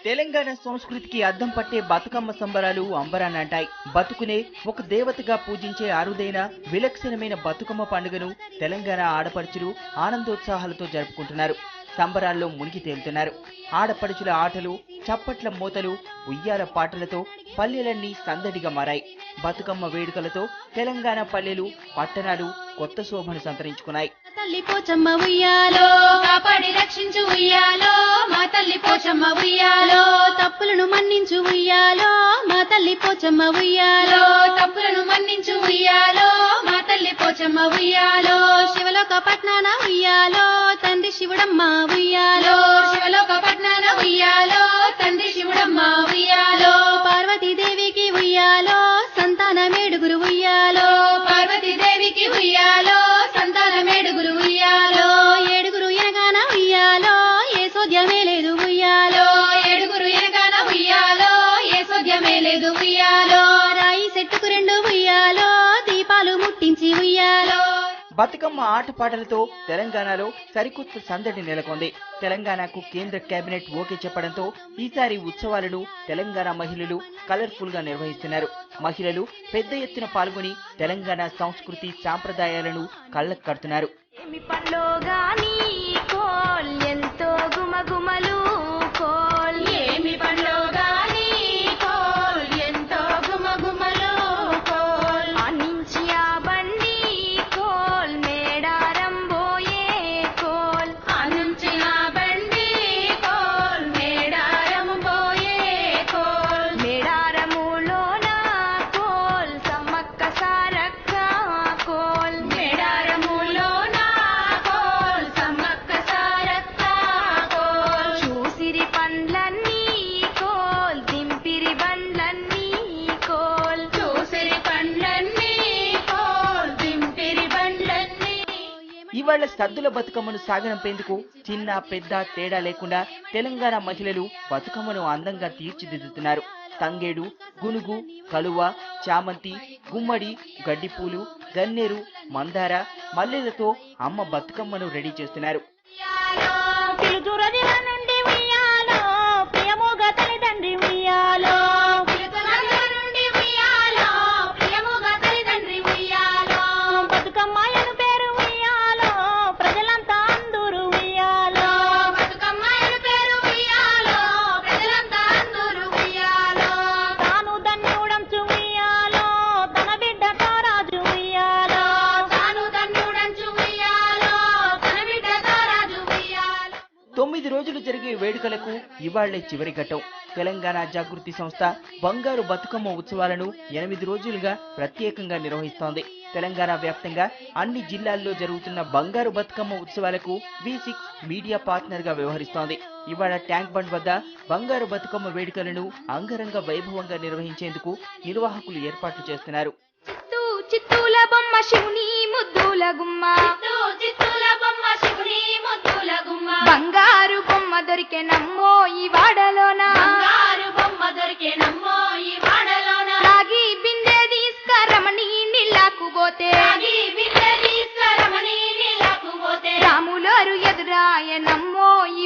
తెలంగాణ సంస్కృతికి అద్దం పట్టే బతుకమ్మ సంబరాలు అంబరాన్నంటాయి. బతుకునే ఒక దేవతగా పూజించే అరుదైన విలక్షణమైన బతుకమ్మ పండుగను తెలంగాణ ఆడపడుచులు ఆనందోత్సాహాలతో జరుపుకుంటున్నారు. సంబరాల్లో మునిగి తేలుతున్నారు. ఆడపడుచుల ఆటలు, చప్పట్ల మోతలు, ఉయ్యాల పాటలతో పల్లెలన్నీ సందడిగా మారాయి. బతుకమ్మ వేడుకలతో తెలంగాణ పల్లెలు, పట్టణాలు కొత్త శోభను సంతరించుకున్నాయి. తల్లి పోచమ్మ ఉయ్యాలో, కాపాడి రక్షించు ఉయ్యాలో, మా తల్లి పోచమ్మ ఉయ్యాలో, తప్పులను మన్నించు ఉయ్యాలో, మా తల్లి పోచమ్మ ఉయ్యాలో, తప్పులను మన్నించు ఉయ్యాలో, మా తల్లి పోచమ్మ ఉయ్యాలో, శివలోక పట్నాన ఉయ్యాలో, తండ్రి శివుడమ్మ ఉయ్యాలో, శివలోక పట్నాన ఉయ్యాలో, తండ్రి శివుడమ్మ ఉయ్యాలో, పార్వతీదేవికి ఉయ్యాలో, సంతాన మేడుగురు ఉయ్యాలో, పార్వతీదేవికి ఉయ్యాలో, సంతాన మేడుగురు ఉయ్యాలో, ఏడుగురు ఎనగాన ఉయ్యాలో, ఏ సోద్యమే లేదు ఉయ్యాలో, ఏడుగురు ఎనగాన ఉయ్యాలో, ఏ సోద్యమే లేదు ఉయ్యాలో, రాయి చెట్టుకు రెండు ఉయ్యాలో, దీపాలు ముట్టించి ఉయ్యాలో. బతుకమ్మ ఆటపాటలతో తెలంగాణలో సరికొత్త సందడి నెలకొంది. తెలంగాణకు కేంద్ర కేబినెట్ ఓకే చెప్పడంతో ఈసారి ఉత్సవాలను తెలంగాణ మహిళలు కలర్ఫుల్ గా నిర్వహిస్తున్నారు. మహిళలు పెద్ద ఎత్తున పాల్గొని తెలంగాణ సంస్కృతి సాంప్రదాయాలను కళ్ళకు కడుతున్నారు. ఇవాళ సద్దుల బతుకమ్మను సాగనంపేందుకు చిన్న పెద్ద తేడా లేకుండా తెలంగాణ మహిళలు బతుకమ్మను అందంగా తీర్చిదిద్దుతున్నారు. తంగేడు, గునుగు, కలువ, చామంతి, గుమ్మడి, గడ్డిపూలు, గన్నేరు, మందార, మల్లెలతో అమ్మ బతుకమ్మను రెడీ చేస్తున్నారు. తొమ్మిది రోజులు జరిగే వేడుకలకు ఇవాళ్లే చివరి ఘట్టం. తెలంగాణ జాగృతి సంస్థ బంగారు బతుకమ్మ ఉత్సవాలను 8 రోజులుగా ప్రత్యేకంగా నిర్వహిస్తోంది. తెలంగాణ వ్యాప్తంగా అన్ని జిల్లాల్లో జరుగుతున్న బంగారు బతుకమ్మ ఉత్సవాలకు V6 మీడియా పార్ట్నర్ గా వ్యవహరిస్తోంది. ఇవాళ ట్యాంక్ బండ్ వద్ద బంగారు బతుకమ్మ వేడుకలను అంగరంగ వైభవంగా నిర్వహించేందుకు నిర్వాహకులు ఏర్పాట్లు చేస్తున్నారు. చిత్తూల బొమ్మ శివుని ముద్దుల గుమ్మ, చిత్తూల బొమ్మ శివుని ముద్దుల గుమ్మ, బంగారు బొమ్మ దొరికెనమ్మో ఈ వాడలోన, బంగారు బొమ్మ దొరికెనమ్మో ఈ వాడలోన, రాగి బిందె తీసుకరమణి నీళ్ళకు పోతే, రాగి బిందె తీసుకరమణి నీళ్ళకు పోతే, రాములోరు ఎదురాయనమ్మో ఈ